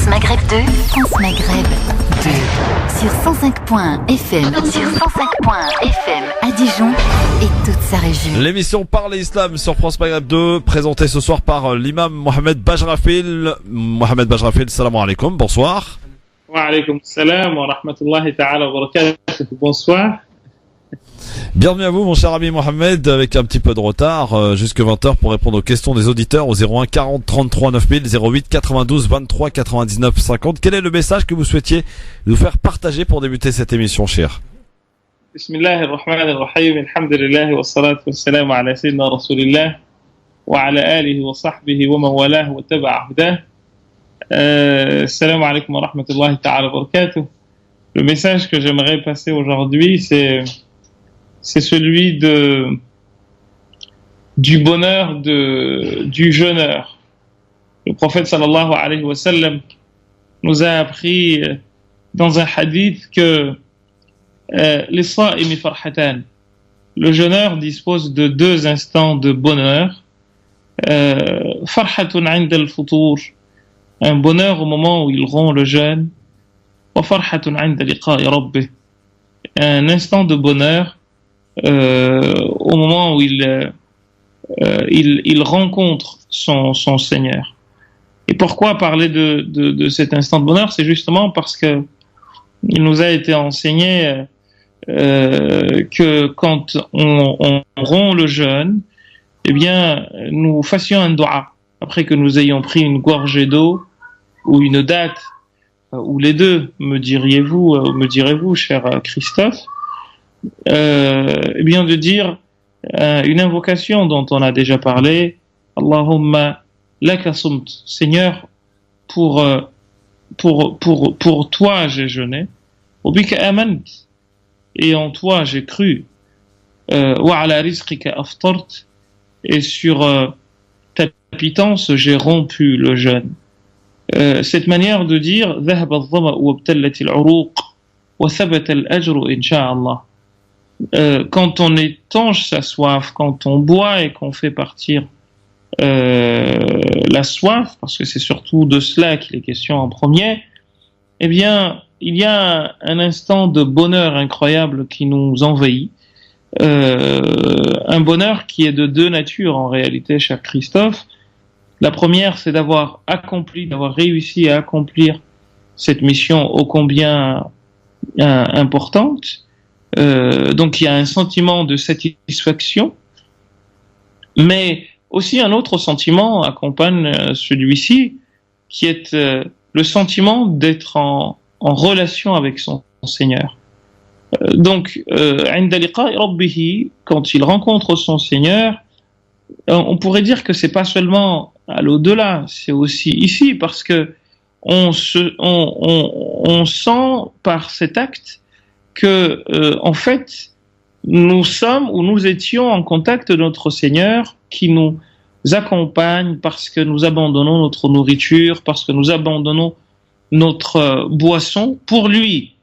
France Maghreb 2, France Maghreb 2, sur 105.1 FM, à Dijon et toute sa région. L'émission Parle Islam sur France Maghreb 2, présentée ce soir par l'imam Mohamed Bajrafil. Mohamed Bajrafil, salam alaikum, bonsoir. Wa alaykoum salam wa rahmatullahi ta'ala wa barakatuh. Bonsoir. Bienvenue à vous mon cher ami Mohamed, avec un petit peu de retard, jusque 20h pour répondre aux questions des auditeurs au 01 40 33 9000, 08 92 23 99 50. Quel est le message que vous souhaitiez nous faire partager pour débuter cette émission, cher? Bismillahir Rahmanir Rahim, alhamdulillah wa salatu wa salam ala sayyidina Rasulillah wa ala alihi wa sahbihi wa man walah wa taba'a hudah. Assalamu alaikum wa rahmatullahi ta'ala wa barakatuh. Le message que j'aimerais passer aujourd'hui, c'est celui du bonheur du jeûneur. Le prophète sallallahu alayhi wa sallam nous a appris dans un hadith que les sa'imi farhatan, le jeûneur dispose de deux instants de bonheur. Farhatun 'inda al-futur, un bonheur au moment où il rompt le jeûne. Wa farhatun 'inda liqa'i rabbih, un instant de bonheur au moment où il rencontre son Seigneur. Et pourquoi parler de cet instant de bonheur? C'est justement parce que il nous a été enseigné que quand on rompt le jeûne, eh bien, nous fassions un dua après que nous ayons pris une gorgée d'eau ou une date, ou les deux, me direz-vous, cher Christophe. Eh bien, de dire une invocation dont on a déjà parlé. Allahumma laka sumt, Seigneur, pour toi j'ai jeûné. Wa bika amant, et en toi j'ai cru. Wa ala rizqika aftart, et sur ta pitance j'ai rompu le jeûne. Cette manière de dire dhahaba adh-dhama'u wa ibtallat al-'uruq wa thabata al-ajru insha'Allah. Quand on étanche sa soif, quand on boit et qu'on fait partir la soif, parce que c'est surtout de cela qu'il est question en premier, eh bien, il y a un instant de bonheur incroyable qui nous envahit, un bonheur qui est de deux natures en réalité, cher Christophe. La première, c'est d'avoir réussi à accomplir cette mission ô combien importante. Donc il y a un sentiment de satisfaction, mais aussi un autre sentiment accompagne celui-ci, qui est le sentiment d'être en relation avec son Seigneur. Donc, 'inda liqa'i rabbih, quand il rencontre son Seigneur, on pourrait dire que c'est pas seulement à l'au-delà, c'est aussi ici, parce que on sent par cet acte que, en fait, nous sommes ou nous étions en contact de notre Seigneur, qui nous accompagne parce que nous abandonnons notre nourriture, parce que nous abandonnons notre boisson pour lui.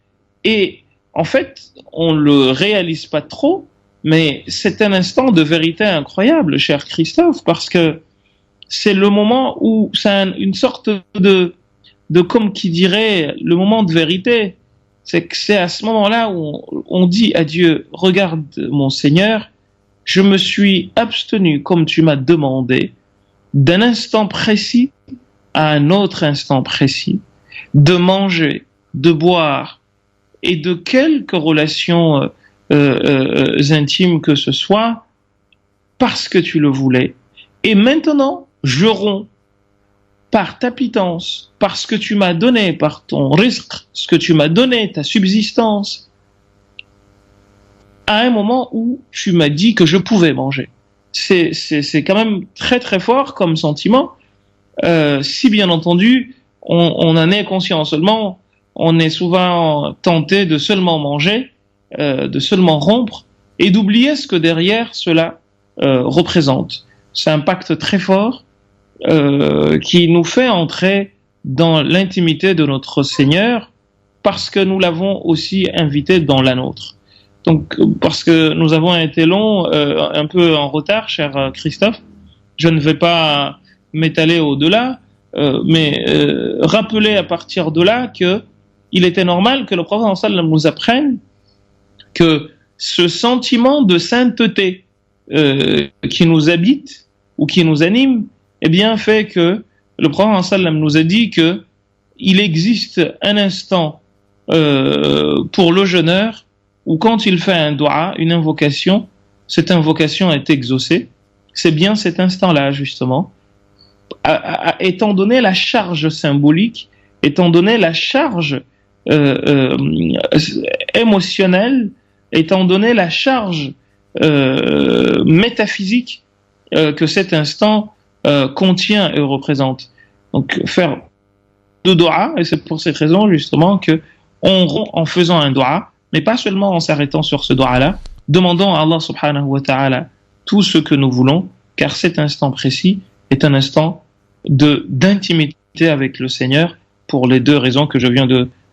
Et en fait, on le réalise pas trop, mais c'est un instant de vérité incroyable, cher Christophe, parce que c'est le moment où c'est une sorte de comme qui dirait le moment de vérité. C'est que c'est à ce moment-là où on dit à Dieu, regarde mon Seigneur, je me suis abstenu comme tu m'as demandé, d'un instant précis à un autre instant précis, de manger, de boire, et de quelque relation intime que ce soit, parce que tu le voulais. Et maintenant, je romps par ta pitance, parce que tu m'as donné, par ton rizq, ce que tu m'as donné, ta subsistance, à un moment où tu m'as dit que je pouvais manger. C'est quand même très très fort comme sentiment, si bien entendu, on en est conscient seulement, on est souvent tenté de seulement manger, de seulement rompre, et d'oublier ce que derrière cela représente. C'est un pacte très fort, qui nous fait entrer dans l'intimité de notre Seigneur, parce que nous l'avons aussi invité dans la nôtre. Donc, parce que nous avons été longs, un peu en retard, cher Christophe, je ne vais pas m'étaler au-delà, rappeler à partir de là que il était normal que le prophète sallam nous apprenne que ce sentiment de sainteté qui nous habite ou qui nous anime, eh bien fait que le prophète sallam nous a dit que il existe un instant pour le jeûneur où quand il fait un dua, une invocation, cette invocation est exaucée. C'est bien cet instant-là justement, étant donné la charge symbolique, étant donné la charge émotionnelle, étant donné la charge métaphysique que cet instant contient et représente. Donc faire de dua, et c'est pour cette raison justement que en faisant un dua, mais pas seulement en s'arrêtant sur ce dua-là, demandons à Allah subhanahu wa ta'ala tout ce que nous voulons, car cet instant précis est un instant d'intimité avec le Seigneur pour les deux raisons que je viens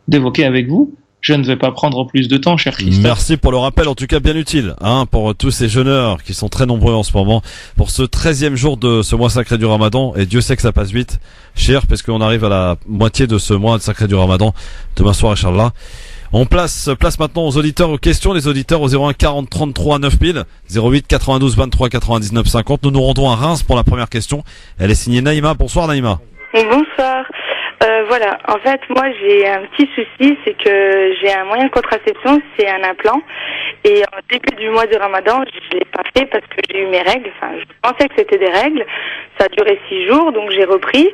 d'évoquer avec vous. Je ne vais pas prendre plus de temps, cher Christophe. Merci pour le rappel, en tout cas bien utile, pour tous ces jeûneurs qui sont très nombreux en ce moment, pour ce 13e jour de ce mois sacré du Ramadan, et Dieu sait que ça passe vite, cher, parce qu'on arrive à la moitié de ce mois sacré du Ramadan, demain soir, Inch'Allah. On place maintenant aux auditeurs aux questions, les auditeurs au 01 40 33 9000, 08 92 23 99 50. Nous nous rendons à Reims pour la première question. Elle est signée Naïma. Bonsoir Naïma. Bonsoir. Voilà, en fait, moi j'ai un petit souci, c'est que j'ai un moyen de contraception, c'est un implant. Et en début du mois de Ramadan, je l'ai pas fait parce que j'ai eu mes règles. Enfin, je pensais que c'était des règles. Ça a duré 6 jours, donc j'ai repris.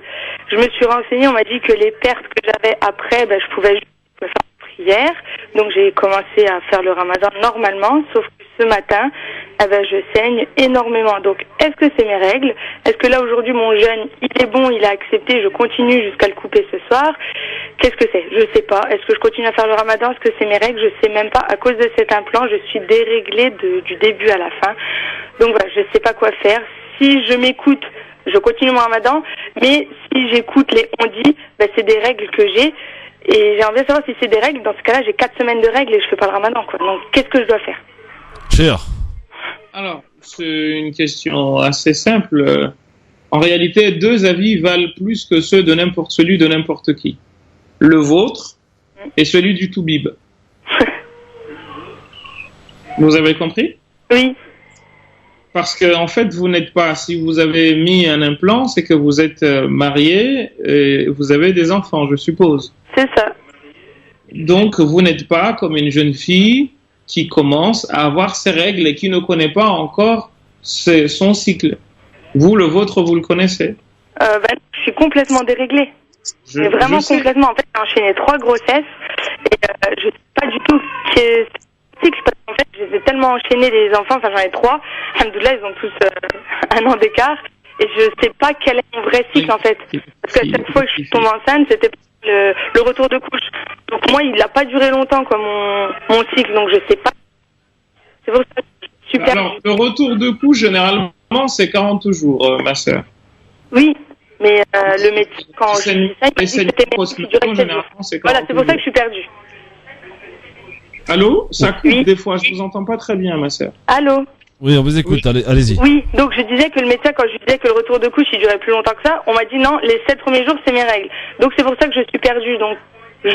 Je me suis renseignée, on m'a dit que les pertes que j'avais après, je pouvais juste me faire une prière. Donc j'ai commencé à faire le Ramadan normalement, sauf que ce matin, je saigne énormément. Donc, est-ce que c'est mes règles? Est-ce que là, aujourd'hui, mon jeûne, il est bon, il a accepté, je continue jusqu'à le couper ce soir? Qu'est-ce que c'est? Je sais pas. Est-ce que je continue à faire le Ramadan? Est-ce que c'est mes règles? Je sais même pas. À cause de cet implant, je suis déréglée du début à la fin. Donc voilà, je sais pas quoi faire. Si je m'écoute, je continue mon Ramadan. Mais si j'écoute les on-dit, c'est des règles que j'ai. Et j'ai envie de savoir si c'est des règles. Dans ce cas-là, j'ai 4 semaines de règles et je fais pas le Ramadan, quoi. Donc, qu'est-ce que je dois faire? Cher. Alors, c'est une question assez simple. En réalité, 2 avis valent plus que celui de n'importe qui. Le vôtre et celui du Toubib. Vous avez compris? Oui. Parce que, en fait, vous n'êtes pas, si vous avez mis un implant, c'est que vous êtes marié et vous avez des enfants, je suppose. C'est ça. Donc, vous n'êtes pas comme une jeune fille qui commence à avoir ses règles et qui ne connaît pas encore son cycle. Vous, le vôtre, vous le connaissez? Je suis complètement déréglée. Mais vraiment complètement. En fait, j'ai enchaîné 3 grossesses et je ne sais pas du tout ce que c'est cycle. Parce qu'en fait, j'ai tellement enchaîné les enfants, j'en ai 3. Alhamdoulilah, ils ont tous 1 an d'écart. Et je ne sais pas quel est mon vrai cycle, en fait. Parce qu'à chaque fois que je suis tombée enceinte, c'était le retour de couche. Donc moi, il n'a pas duré longtemps, quoi, mon cycle, donc je sais pas. C'est pour ça que je suis super. Alors, le retour de couche, généralement, c'est 40 jours, ma sœur. Oui, mais le médecin, quand je dis ça, il dit que c'était qui durait 7 jours. Voilà, c'est pour ça que je suis perdue. Allô? Ça coupe oui. Des fois, je vous entends pas très bien, ma sœur. Allô? Oui, on vous écoute, oui. Allez-y. Oui, donc je disais que le médecin, quand je lui disais que le retour de couche, il durait plus longtemps que ça, on m'a dit non, les 7 premiers jours, c'est mes règles. Donc c'est pour ça que je suis perdue, donc je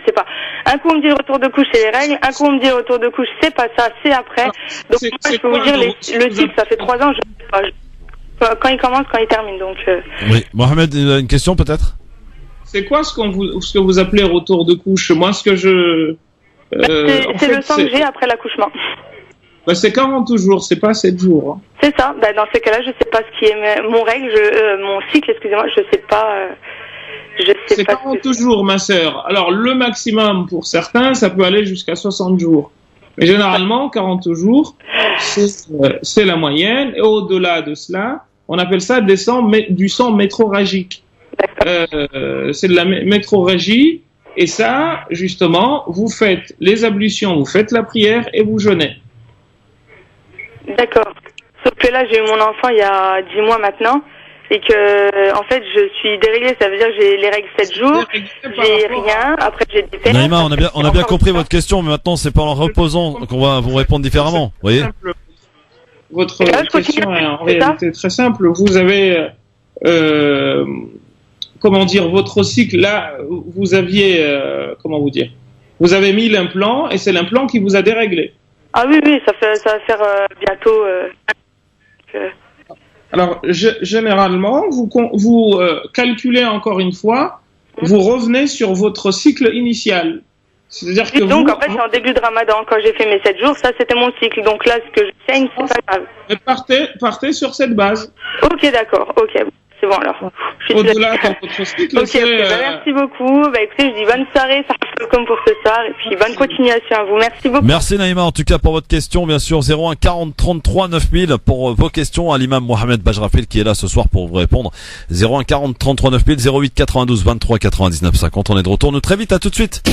sais pas. Un coup on me dit le retour de couche, c'est les règles, un coup on me dit le retour de couche, c'est pas ça, c'est après. Donc moi, je peux vous dire, le cycle, ça fait 3 ans, je sais pas. Quand il commence, quand il termine, donc... Oui, Mohamed, une question peut-être? C'est quoi ce que vous appelez retour de couche? Moi, ce que je... c'est le sang que j'ai après l'accouchement. C'est 40 jours, c'est pas 7 jours. Hein. C'est ça. Dans ces cas-là, je sais pas ce qui est mon cycle, excusez-moi, je sais pas. C'est 40 jours, ma sœur. Alors, le maximum pour certains, ça peut aller jusqu'à 60 jours. Mais généralement, 40 jours, c'est la moyenne. Et au-delà de cela, on appelle ça du sang métroragique. C'est de la métroragie. Et ça, justement, vous faites les ablutions, vous faites la prière et vous jeûnez. D'accord. Sauf que là, j'ai eu mon enfant il y a 10 mois maintenant. Et que, en fait, je suis déréglée. Ça veut dire que j'ai les règles 7 jours. J'ai rien. Après, j'ai des pertes. Naïma, on a bien compris votre question, mais maintenant, c'est pas en reposant qu'on va vous répondre différemment. Vous voyez? Votre question est en réalité très simple. Vous avez, comment dire, votre cycle, là, vous aviez, comment vous dire, vous avez mis l'implant et c'est l'implant qui vous a déréglé. Ah oui, ça va faire bientôt. Alors, généralement, vous calculez encore une fois, vous revenez sur votre cycle initial. C'est-à-dire que donc, en fait, c'est en début de Ramadan, quand j'ai fait mes 7 jours, ça, c'était mon cycle. Donc là, ce que je saigne, c'est pas grave. Mais partez sur cette base. Ok, d'accord. Ok, c'est bon alors. Au-delà de votre cycle, ok, merci beaucoup. Écoutez, je dis bonne soirée, ça comme pour ce soir, et puis bonne continuation à vous. Merci beaucoup. Merci Naïma, en tout cas pour votre question, bien sûr, 01 40 33 9000 pour vos questions à l'imam Mohamed Bajrafil qui est là ce soir pour vous répondre. 01 40 33 9000, 08 92 23 99 50. On est de retour, nous très vite, à tout de suite.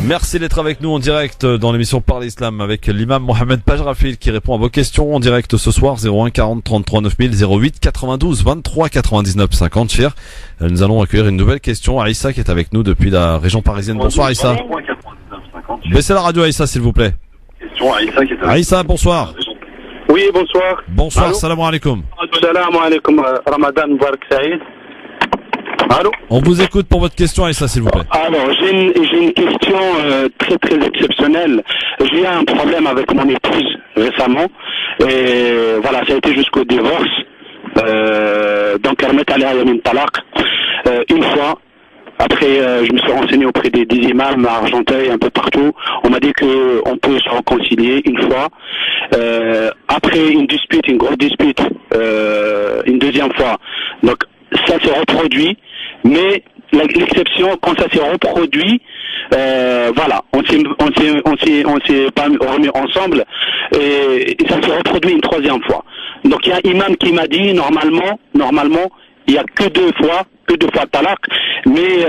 Merci d'être avec nous en direct dans l'émission Par l'Islam avec l'imam Mohamed Bajrafil qui répond à vos questions en direct ce soir. 01 40 33 9000, 08 92 23 99 50. Cher, nous allons accueillir une nouvelle question. Aïssa qui est avec nous depuis la région parisienne. Bonsoir Aïssa. Baissez la radio Aïssa s'il vous plaît. Aïssa, bonsoir. Oui, bonsoir. Bonsoir, allô? salam alaikum. Salam alaikum, Ramadan Mubarak Saïd. Allô? On vous écoute pour votre question Aïssa s'il vous plaît. Alors, j'ai une question très très exceptionnelle. J'ai eu un problème avec mon épouse récemment. Et voilà, ça a été jusqu'au divorce. Donc, elle m'est allée à Yamin Talak. Une fois. Après, je me suis renseigné auprès des imams à Argenteuil, un peu partout. On m'a dit qu'on peut se réconcilier une fois. Après une dispute, une grosse dispute, une deuxième fois. Donc, ça s'est reproduit. Mais l'exception, quand ça s'est reproduit, voilà, on s'est pas remis ensemble et ça s'est reproduit une troisième fois. Donc, il y a un imam qui m'a dit, normalement, il y a que deux fois talak, mais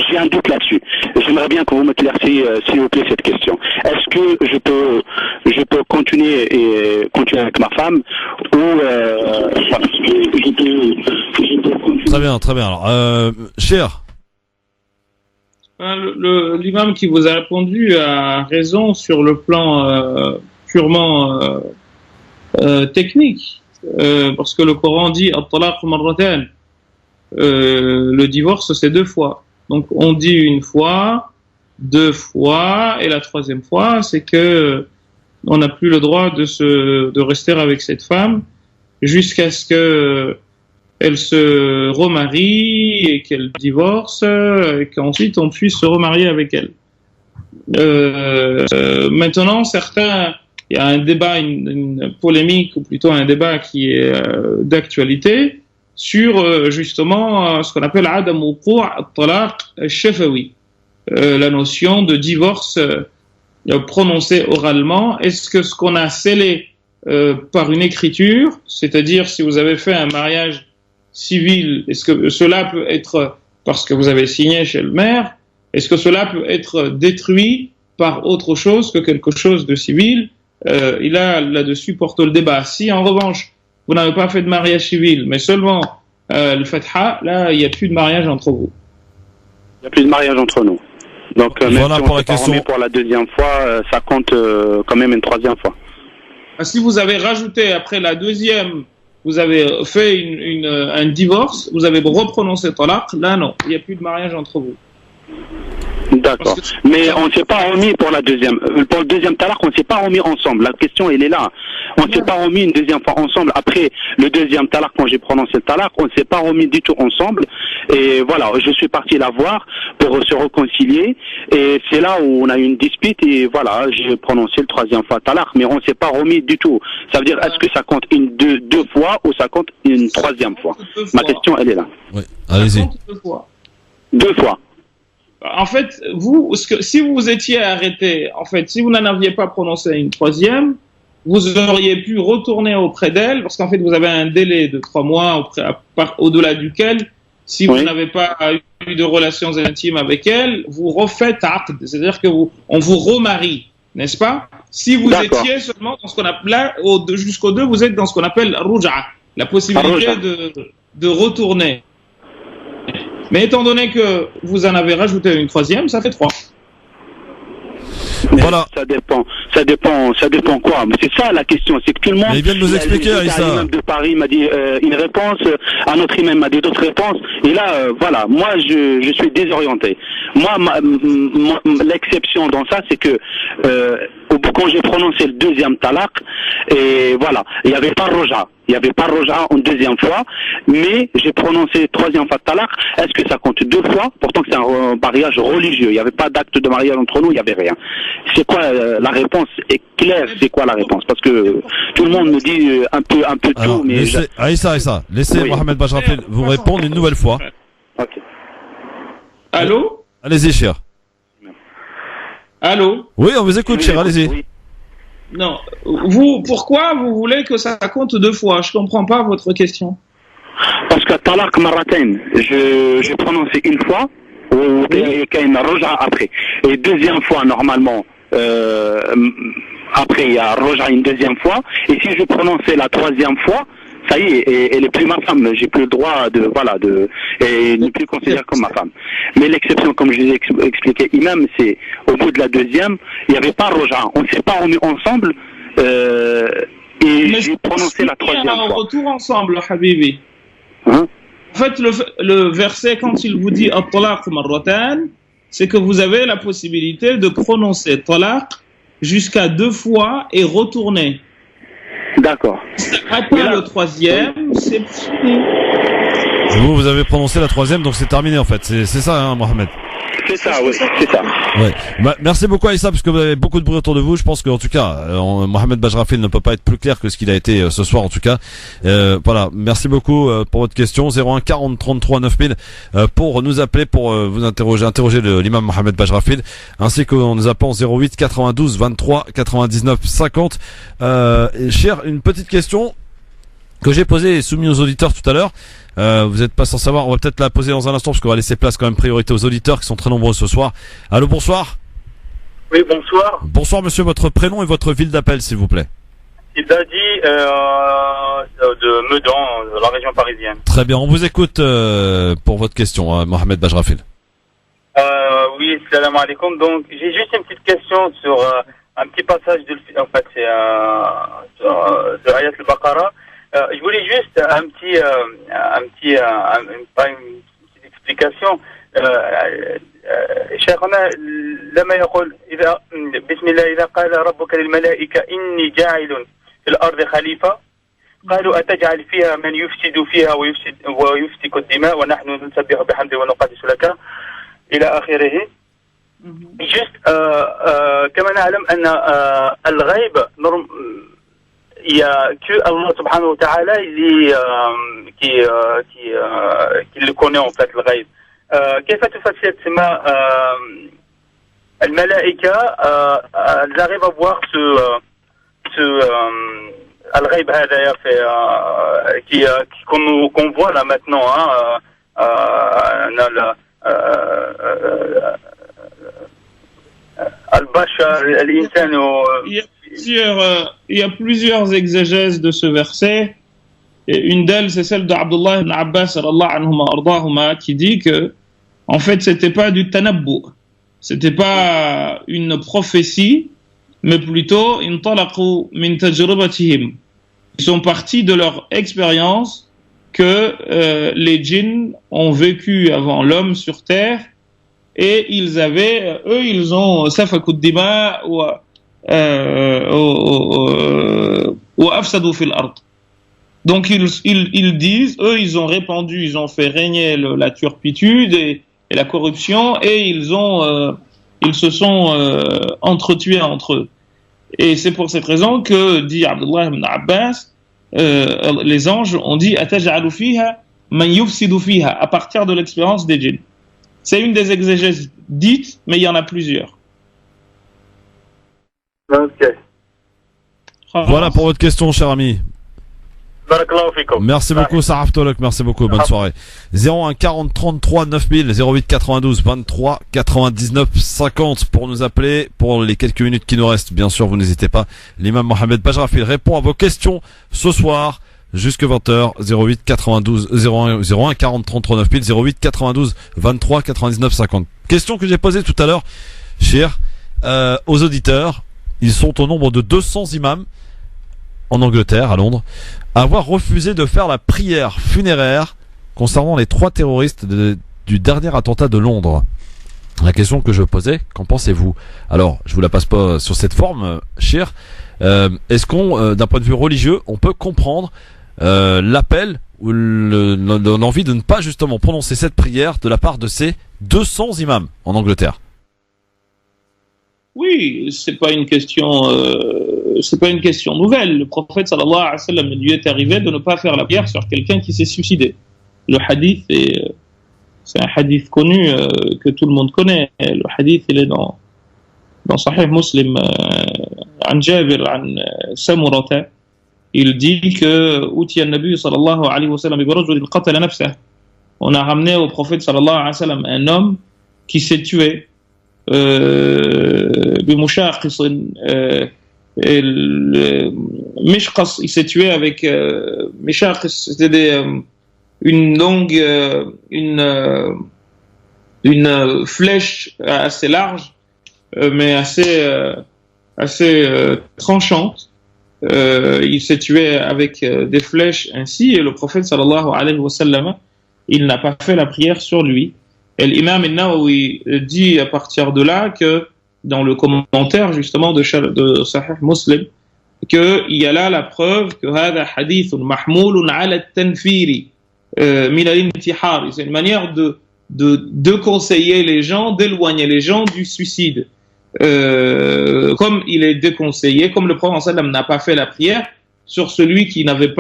j'ai un doute là-dessus. J'aimerais bien que vous m'éclairciez, s'il vous plaît, cette question. Est-ce que je peux continuer avec ma femme ou voilà, je peux Très bien. Alors, cher. L'imam qui vous a répondu a raison sur le plan purement technique, parce que le Coran dit at-talaq marratan. Le divorce c'est 2 fois. Donc on dit une fois, 2 fois, et la troisième fois c'est que on n'a plus le droit de rester avec cette femme jusqu'à ce que elle se remarie et qu'elle divorce et qu'ensuite on puisse se remarier avec elle. Maintenant, il y a un débat, une polémique, ou plutôt un débat qui est d'actualité sur justement ce qu'on appelle Adam Wuqu' at-talaq al-shafawi, la notion de divorce prononcé oralement. Est-ce que ce qu'on a scellé par une écriture, c'est-à-dire si vous avez fait un mariage civil, est-ce que cela peut être, parce que vous avez signé chez le maire, est-ce que cela peut être détruit par autre chose que quelque chose de civil? Il a là-dessus porte le débat. Si en revanche vous n'avez pas fait de mariage civil, mais seulement le fatha, là il n'y a plus de mariage entre vous. Il n'y a plus de mariage entre nous. Donc même voilà si pour on la s'est pas question. remis pour la deuxième fois, ça compte quand même une troisième fois. Si vous avez rajouté après la deuxième, vous avez fait un divorce, vous avez reprononcé talaq, là non, il n'y a plus de mariage entre vous. D'accord. Mais on ne s'est pas remis pour la deuxième. Pour le deuxième talaq, on ne s'est pas remis ensemble. La question, elle est là. On ne s'est pas remis une deuxième fois ensemble. Après le deuxième talaq, quand j'ai prononcé le talaq, on ne s'est pas remis du tout ensemble. Et voilà, je suis parti la voir pour se réconcilier. Et c'est là où on a eu une dispute. Et voilà, j'ai prononcé le troisième fois talaq. Mais on ne s'est pas remis du tout. Ça veut dire, est-ce que ça compte deux fois ou ça compte une troisième fois? Ma question, elle est là. Oui, allez-y. 2 fois. En fait, si vous vous étiez arrêté, en fait, si vous n'en aviez pas prononcé une troisième, vous auriez pu retourner auprès d'elle, parce qu'en fait, vous avez un délai de 3 mois au-delà duquel, si vous n'avez pas eu de relations intimes avec elle, vous refaites aqd, c'est-à-dire que on vous remarie, n'est-ce pas? Si vous étiez seulement dans ce qu'on appelle, là, jusqu'au 2, vous êtes dans ce qu'on appelle ruj'a, la possibilité de retourner. Mais étant donné que vous en avez rajouté une troisième, ça fait 3. Mais voilà. Ça dépend quoi. Mais c'est ça la question, c'est que tout le monde. Mais il vient de nous expliquer, Aïssa. Un imam de Paris m'a dit une réponse, un autre imam m'a dit d'autres réponses. Et là, voilà, moi je suis désorienté. Moi, l'exception dans ça, c'est que quand j'ai prononcé le deuxième talaq, et voilà, il n'y avait pas roja. Il n'y avait pas roja en deuxième fois, mais j'ai prononcé troisième fois talaq. Est-ce que ça compte deux fois? Pourtant que c'est un mariage religieux. Il n'y avait pas d'acte de mariage entre nous, il n'y avait rien. C'est quoi la réponse est claire? C'est quoi la réponse? Parce que tout le monde me dit un peu Alors, tout, mais Aïssa, laissez Oui. Mohamed Bajrafil vous répondre une nouvelle fois. Ok. Allô? Allez-y, cher. Allô? Oui, on vous écoute, cher, allez-y. Oui. Non. Pourquoi vous voulez que ça compte deux fois? Je comprends pas votre question. Parce que talaq maratain, j'ai prononcé une fois, ou qu'il y a une roja après. Et deuxième fois, normalement, après il y a roja une deuxième fois. Et si je prononçais la troisième fois, ça y est, elle est plus ma femme. J'ai plus le droit et ne plus considérée comme ma femme. Mais l'exception, comme je vous ai expliqué, imam, c'est au bout de la deuxième, il n'y avait pas roja. On ne s'est pas remis ensemble, et j'ai prononcé la troisième On fois. retour ensemble, Habibi. Hein? En fait, le verset, quand il vous dit at-talaq marratan, c'est que vous avez la possibilité de prononcer talaq jusqu'à deux fois et retourner. D'accord. Après le troisième, c'est fini. Vous avez prononcé la troisième, donc c'est terminé en fait. C'est ça, hein, Mohamed. C'est ça, oui, c'est ça. Ouais. Merci beaucoup Aïssa, parce que vous avez beaucoup de bruit autour de vous. Je pense qu'en tout cas, Mohamed Bajrafil ne peut pas être plus clair que ce qu'il a été ce soir en tout cas. Voilà, merci beaucoup pour votre question. 01 40 33 9000 pour nous appeler, pour vous interroger l'imam Mohamed Bajrafil, ainsi qu'en nous appelant 08 92 23 99 50. Cher, une petite question que j'ai posée et soumise aux auditeurs tout à l'heure. Vous n'êtes pas sans savoir, on va peut-être la poser dans un instant parce qu'on va laisser place quand même priorité aux auditeurs qui sont très nombreux ce soir. Allô, bonsoir. Oui, bonsoir. Bonsoir monsieur, votre prénom et votre ville d'appel s'il vous plaît. Il a dit de Medan, de la région parisienne. Très bien, on vous écoute pour votre question, Mohamed Bajrafil. Oui, salam alaikum. Donc, j'ai juste une petite question sur un petit passage en fait, c'est de Ayat al-Baqarah. Je voulais juste pas une petite explication. شيخنا لما يقول إذا بسم الله إذا قال ربك للملائكة إني جاعل في الأرض خليفة قالوا أتجعل فيها من يفسد فيها ويفسك الدماء ونحن نسبح بحمده ونقدس لك إلى آخره. Juste كما نعلم أن الغيب il y a que Allah subhanahu wa ta'ala qui le connaît en fait le ghaib. كيف تفسر تسمى الملائكة elles arrivent à voir ce الغيب هذا qu'on voit là maintenant البشر الإنسان Il y a plusieurs exégèses de ce verset. Et une d'elles, c'est celle d'Abdullah ibn Abbas qui dit que, en fait, c'était pas du tanabbu. C'était pas une prophétie, mais plutôt intalaqu min tajribatihim. Ils sont partis de leur expérience que les djinns ont vécu avant l'homme sur terre, et ils ont safakud dima wa afsadu fil ard. Donc ils disent, ils ont répandu, ils ont fait régner la turpitude et la corruption, et ils se sont entretués entre eux. Et c'est pour cette raison que, dit Abdullah ibn Abbas, les anges ont dit ataj'alu fiha man yufsidu fiha, à partir de l'expérience des djinns. C'est une des exégèses dites, mais il y en a plusieurs. Ok. Voilà pour votre question, cher ami. Barakallahu fikum. Merci beaucoup, Sarah Tolok, merci beaucoup, bonne soirée. 01 40 33 9000 08 92 23 99 50 pour nous appeler pour les quelques minutes qui nous restent. Bien sûr, vous n'hésitez pas. L'imam Mohamed Bajrafil répond à vos questions ce soir jusque 20h. 08 92 01 40 33 9000 08 92 23 99 50. Question que j'ai posée tout à l'heure, cher. aux auditeurs, ils sont au nombre de 200 imams en Angleterre, à Londres, à avoir refusé de faire la prière funéraire concernant les 3 terroristes du dernier attentat de Londres. La question que je posais, qu'en pensez-vous? Alors, je vous la passe pas sur cette forme, cher. Est-ce qu'on, d'un point de vue religieux, on peut comprendre l'appel ou l'envie de ne pas justement prononcer cette prière de la part de ces 200 imams en Angleterre? Oui, c'est pas une question nouvelle. Le prophète sallallahu alayhi wa sallam lui est arrivé de ne pas faire la prière sur quelqu'un qui s'est suicidé. Le hadith c'est un hadith connu que tout le monde connaît. Le hadith il est dans Sahih Muslim عن جابر عن سمرة. Il dit que أوتي النبي صلى الله عليه وسلم برجل قتل نفسه. On a ramené au prophète sallallahu alayhi wa sallam un homme qui s'est tué. بمشاقص مشقص, il s'est tué avec مشاقص, c'était une longue une flèche assez large mais assez tranchante. Il s'est tué avec des flèches ainsi, et le prophète sallallahu alayhi wa sallam, il n'a pas fait la prière sur lui. Et l'imam al-Nawawi dit à partir de là que, dans le commentaire justement de Sahih Muslim, qu'il y a là la preuve que هذا حديث محمول على التنفير من الانتحار. C'est une manière de conseiller les gens, d'éloigner les gens du suicide. Comme il est déconseillé, comme le prophète sallam n'a pas fait la prière sur celui qui avait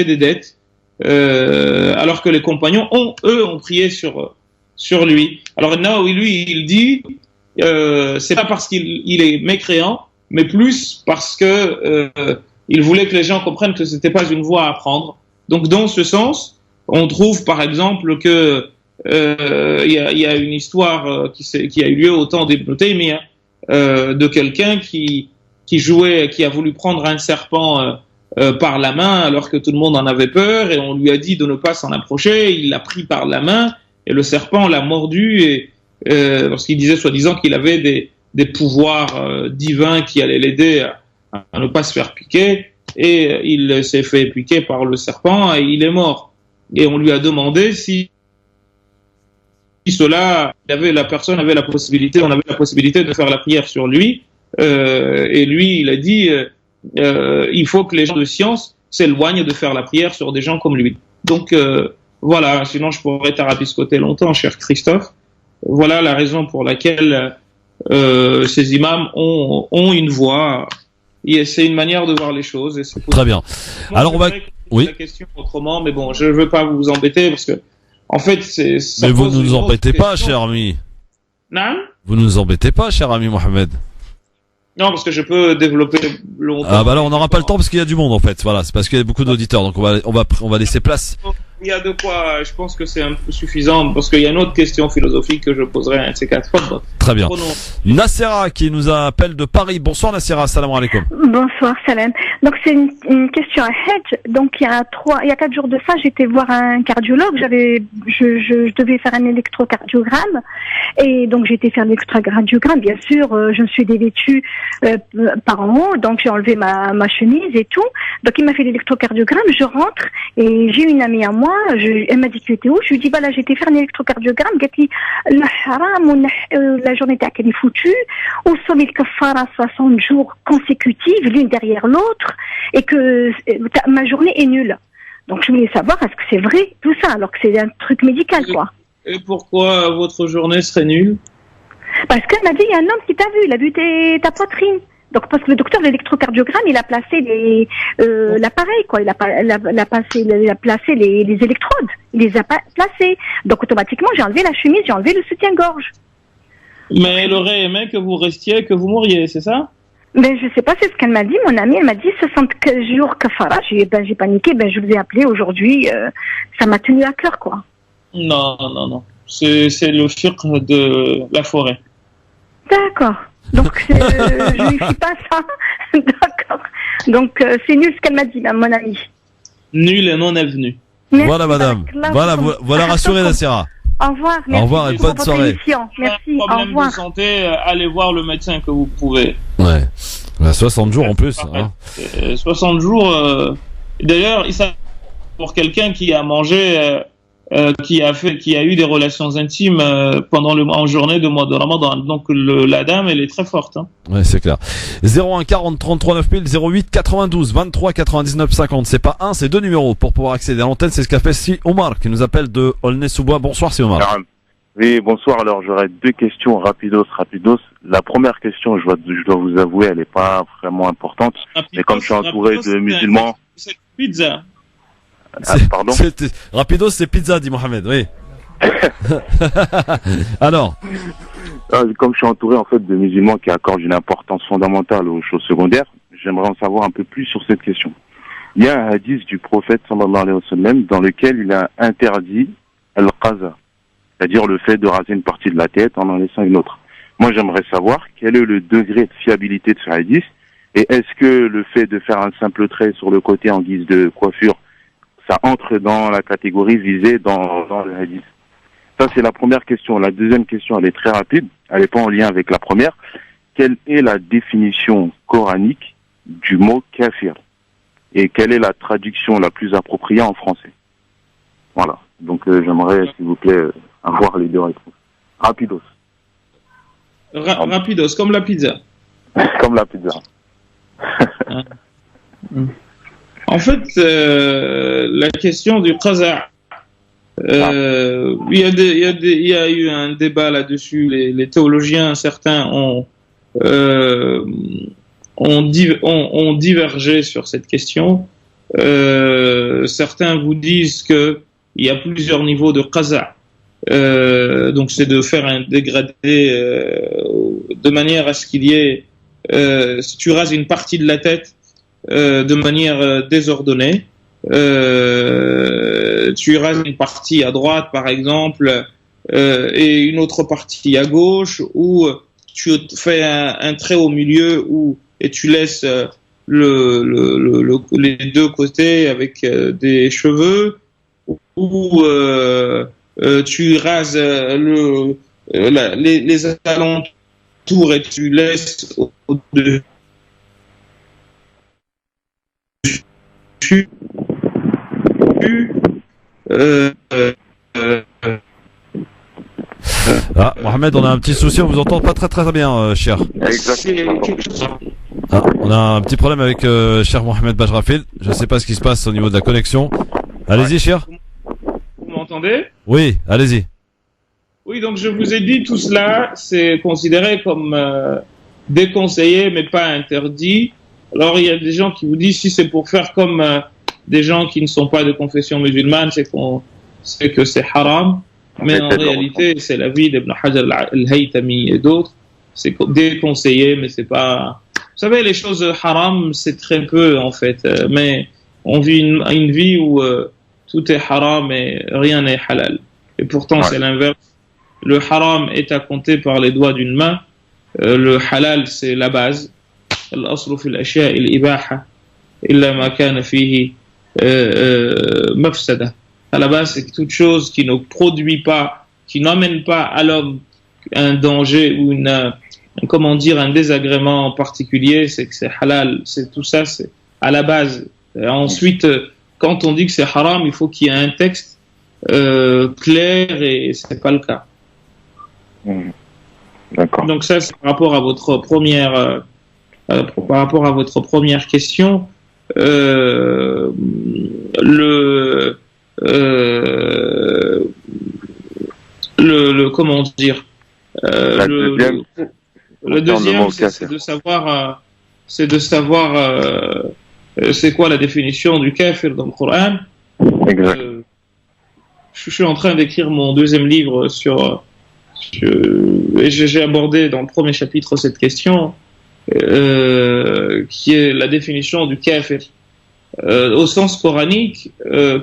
des dettes, alors que les compagnons ont prié sur lui. Alors Nawawi, lui, il dit c'est pas parce qu'il est mécréant, mais plus parce que il voulait que les gens comprennent que c'était pas une voie à prendre. Donc dans ce sens, on trouve par exemple que il y a une histoire qui a eu lieu au temps d'Ibn Taymiyyah, de quelqu'un qui a voulu prendre un serpent par la main alors que tout le monde en avait peur, et on lui a dit de ne pas s'en approcher. Il l'a pris par la main et le serpent l'a mordu, et parce qu'il disait soi-disant qu'il avait des pouvoirs divins qui allaient l'aider à ne pas se faire piquer, et il s'est fait piquer par le serpent et il est mort. Et on lui a demandé si la personne avait la possibilité, on avait la possibilité de faire la prière sur lui, et lui il a dit il faut que les gens de science s'éloignent de faire la prière sur des gens comme lui. Donc voilà, sinon je pourrais tarabiscoter longtemps, cher Christophe. Voilà la raison pour laquelle ces imams ont une voix, et c'est une manière de voir les choses, et c'est très bien. Moi, alors on va la question autrement, mais bon, je ne veux pas vous embêter parce que en fait, mais vous ne nous embêtez pas, cher ami. Non ? Vous ne nous embêtez pas, cher ami Mohamed. Non, parce que je peux développer longtemps. Ah bah là, on n'aura pas le temps parce qu'il y a du monde en fait. Voilà, c'est parce qu'il y a beaucoup d'auditeurs, donc on va laisser place. Il y a de quoi. Je pense que c'est un peu suffisant parce qu'il y a une autre question philosophique que je poserai à un de ces 4 fois. Très bien. Nassera qui nous appelle de Paris. Bonsoir Nassera, salam alaikum. Bonsoir, salam. Donc c'est une question à Hedge. Donc il y a 4 jours de ça, j'étais voir un cardiologue. Je devais faire un électrocardiogramme, et donc j'ai été faire l'électrocardiogramme. Bien sûr, je me suis dévêtue par en haut, donc j'ai enlevé ma chemise et tout. Donc il m'a fait l'électrocardiogramme. Je rentre et j'ai une amie à moi. Elle m'a dit tu étais où? Je lui dis j'ai été faire un électrocardiogramme. Elle m'a dit la journée qu'elle est foutue, au sommet de kafara 60 jours consécutifs l'une derrière l'autre, et que ma journée est nulle. Donc je voulais savoir, est-ce que c'est vrai tout ça, alors que c'est un truc médical, quoi. Et pourquoi votre journée serait nulle? Parce qu'elle m'a dit, il y a un homme qui t'a vu, il a vu ta poitrine. Donc parce que le docteur de l'électrocardiogramme, il a placé l'appareil, quoi. Il a placé les électrodes, il les a placés. Donc automatiquement, j'ai enlevé la chemise, j'ai enlevé le soutien-gorge. Mais elle aurait aimé que vous restiez, que vous mouriez, c'est ça? Ben, je sais pas, c'est ce qu'elle m'a dit, mon amie. Elle m'a dit 75 jours kafara. J'ai paniqué, je vous ai appelé aujourd'hui. Ça m'a tenu à cœur, quoi. Non. C'est le fiqh de la forêt. D'accord. Donc, je ne suis pas ça. D'accord. Donc, c'est nul ce qu'elle m'a dit, mon amie. Nul et non avenu. Voilà, madame. Voilà rassuré, Nassera. Au revoir. Au revoir et pour bonne votre soirée. émission. Merci. Au Problème revoir. de santé, allez voir le médecin que vous pouvez. Ouais. 60 jours en plus. Hein. 60 jours. D'ailleurs, ça pour quelqu'un qui a mangé, qui a eu des relations intimes pendant en journée de mois de Ramadan. Donc la dame, elle est très forte. Hein. Ouais, c'est clair. 01 40 33 9000 08 92 23 99 50. C'est pas un, c'est deux numéros pour pouvoir accéder à l'antenne. C'est ce qu'a fait Si Omar qui nous appelle de Aulnay-sous-Bois. Bonsoir Si Omar. Oui, bonsoir. Alors j'aurais deux questions rapidos. La première question, je dois vous avouer, elle n'est pas vraiment importante. Mais comme je suis entouré de musulmans. C'est pizza. Pardon. Rapidos, c'est pizza, dit Mohamed. Oui. Alors. Comme je suis entouré en fait de musulmans qui accordent une importance fondamentale aux choses secondaires, j'aimerais en savoir un peu plus sur cette question. Il y a un hadith du prophète sallallahu alayhi wa sallam dans lequel il a interdit al-qaza, c'est-à-dire le fait de raser une partie de la tête en laissant une autre. Moi, j'aimerais savoir quel est le degré de fiabilité de ce hadith et est-ce que le fait de faire un simple trait sur le côté en guise de coiffure, ça entre dans la catégorie visée dans le hadith. Ça, c'est la première question. La deuxième question, elle est très rapide. Elle n'est pas en lien avec la première. Quelle est la définition coranique du mot kafir? Et quelle est la traduction la plus appropriée en français? Voilà. Donc, j'aimerais, s'il vous plaît, avoir les deux réponses. Rapidos. Rapidos, comme la pizza. Comme la pizza. En fait, la question du qaza, il y a eu un débat là-dessus. Les théologiens, certains ont divergé sur cette question. Certains vous disent que il y a plusieurs niveaux de qaza. Donc c'est de faire un dégradé de manière à ce qu'il y ait, si tu rases une partie de la tête de manière désordonnée, tu rases une partie à droite par exemple et une autre partie à gauche, ou tu fais un trait au milieu et tu laisses les deux côtés avec des cheveux, ou tu rases les alentours et tu laisses au-dessus. Mohamed, on a un petit souci, on vous entend pas très très bien, cher. Exactement. On a un petit problème avec cher Mohamed Bajrafil. Je sais pas ce qui se passe au niveau de la connexion. Allez-y, cher. Vous m'entendez? Oui, allez-y. Oui, donc je vous ai dit, tout cela, c'est considéré comme déconseillé, mais pas interdit. Alors, il y a des gens qui vous disent, si c'est pour faire comme des gens qui ne sont pas de confession musulmane, c'est que c'est haram. Mais en réalité, c'est l'avis d'Ibn Hajar al-Haytami et d'autres. C'est déconseillé, mais c'est pas... Vous savez, les choses haram, c'est très peu, en fait. Mais on vit une vie où tout est haram et rien n'est halal. Et pourtant, c'est l'inverse. Le haram est à compter par les doigts d'une main. Le halal, c'est la base. الأصل في الأشياء الإباحة إلا ما كان فيه مفسدة. À la base, c'est toute chose qui ne produit pas, qui n'emmène pas à l'homme un danger ou un désagrément particulier, c'est que c'est halal. C'est tout ça, c'est à la base. Et ensuite, quand on dit que c'est haram, il faut qu'il y ait un texte clair, et c'est pas le cas. D'accord. Donc ça, c'est par rapport à votre première question. Comment dire, le deuxième, c'est de savoir c'est quoi la définition du kafir dans le Coran. Exact. Je suis en train d'écrire mon deuxième livre et j'ai abordé dans le premier chapitre cette question, qui est la définition du kafir. Au sens coranique,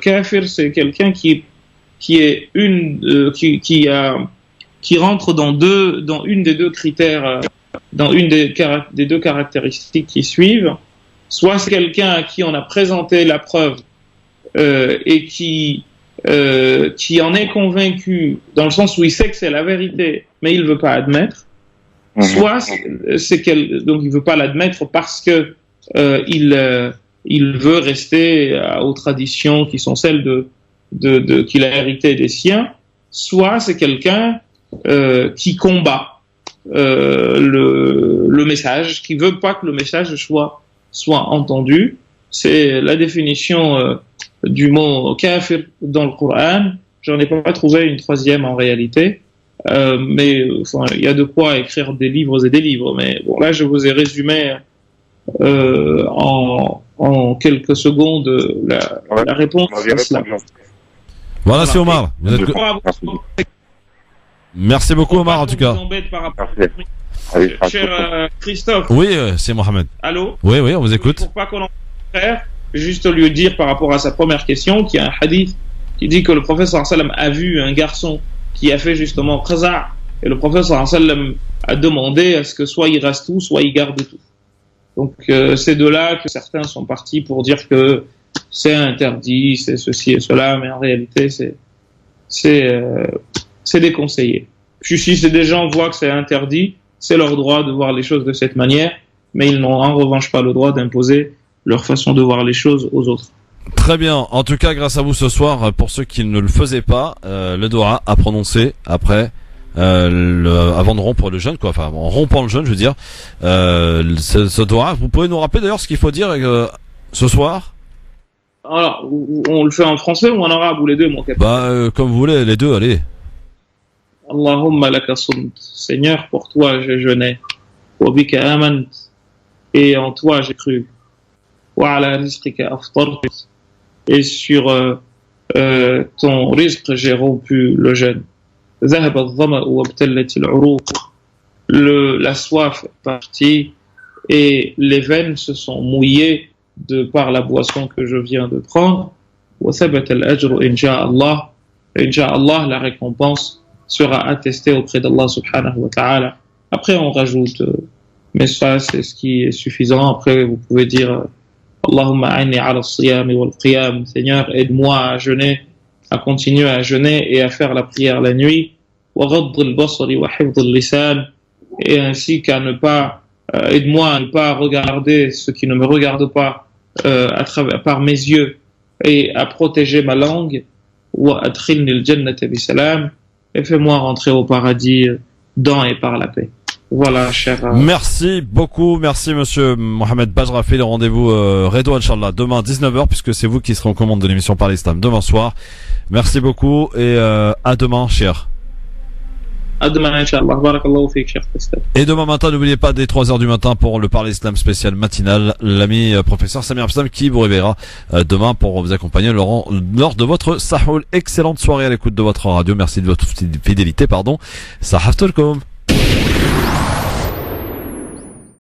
kafir, c'est quelqu'un qui rentre dans une des deux critères, dans une des deux caractéristiques qui suivent. Soit c'est quelqu'un à qui on a présenté la preuve et qui qui en est convaincu dans le sens où il sait que c'est la vérité, mais il veut pas admettre, soit donc il veut pas l'admettre parce que il veut rester aux traditions qui sont celles qu'il a hérité des siens, soit c'est quelqu'un qui combat le message, qui veut pas que le message soit entendu. C'est la définition du mot kafir dans le Coran. J'en ai pas trouvé une troisième en réalité, mais enfin, il y a de quoi écrire des livres et des livres. Mais bon, là, je vous ai résumé en quelques secondes la réponse à cela. Voilà, c'est Omar. Merci beaucoup, Omar, en tout cas. Cher Christophe. Oui, c'est Mohamed. Allô? Oui, on vous écoute. Pour pas qu'on en frère, juste lui dire par rapport à sa première question, qu'il y a un hadith qui dit que le prophète sallallahu alayhi wa sallam a vu un garçon qui a fait justement qaza, et le prophète sallallahu alayhi wa sallam a demandé à ce que soit il reste tout, soit il garde tout. Donc c'est de là que certains sont partis pour dire que c'est interdit, c'est ceci et cela, mais en réalité c'est déconseillé. Si des gens voient que c'est interdit, c'est leur droit de voir les choses de cette manière, mais ils n'ont en revanche pas le droit d'imposer leur façon de voir les choses aux autres. Très bien. En tout cas, grâce à vous ce soir, pour ceux qui ne le faisaient pas, le doha à prononcer après, avant de rompre le jeûne, quoi. Enfin, en rompant le jeûne, je veux dire, ce doha. Vous pouvez nous rappeler d'ailleurs ce qu'il faut dire ce soir? Alors, on le fait en français ou en arabe ou les deux, mon capitaine? Comme vous voulez, les deux, allez. Allahumma laka sumt. Seigneur, pour toi j'ai jeûné. Wa bika amant. Et en toi j'ai cru. Wa ala rizqika aftart. Et sur ton risque j'ai rompu le jeûne. Zahaba adh-dhama wa abtallat al-uruq. La soif est partie et les veines se sont mouillées de par la boisson que je viens de prendre. Wa thabata al-ajru insha'Allah. Insha'Allah, la récompense sera attesté auprès d'Allah subhanahu wa ta'ala. Après, on rajoute, mais ça, c'est ce qui est suffisant. Après, vous pouvez dire, Allahumma a'inni ala as-siyam wal qiyam. Seigneur, aide-moi à jeûner, à continuer à jeûner et à faire la prière la nuit. Wa ghadd al-basari wa hifdh al-lisan. Et ainsi qu'à ne pas, aide-moi à ne pas regarder ce qui ne me regarde pas, par mes yeux, et à protéger ma langue. Wa adkhilni al-jannata bi salam. Et fais-moi rentrer au paradis dans et par la paix. Voilà, cher. Merci beaucoup, merci monsieur Mohamed Bajrafi. Le rendez-vous Redo Inch'Allah demain 19h, puisque c'est vous qui serez en commande de l'émission Par l'Islam demain soir. Merci beaucoup et à demain, cher. À demain, Inch'Allah. Barakallahu fik, cher Christophe. Et demain matin, n'oubliez pas, dès 3h du matin, pour le Par l'Islam spécial matinal, l'ami professeur Samir Absam qui vous réveillera demain pour vous accompagner lors de votre Sahoul. Excellente soirée à l'écoute de votre radio. Merci de votre fidélité, Sahaftelkom.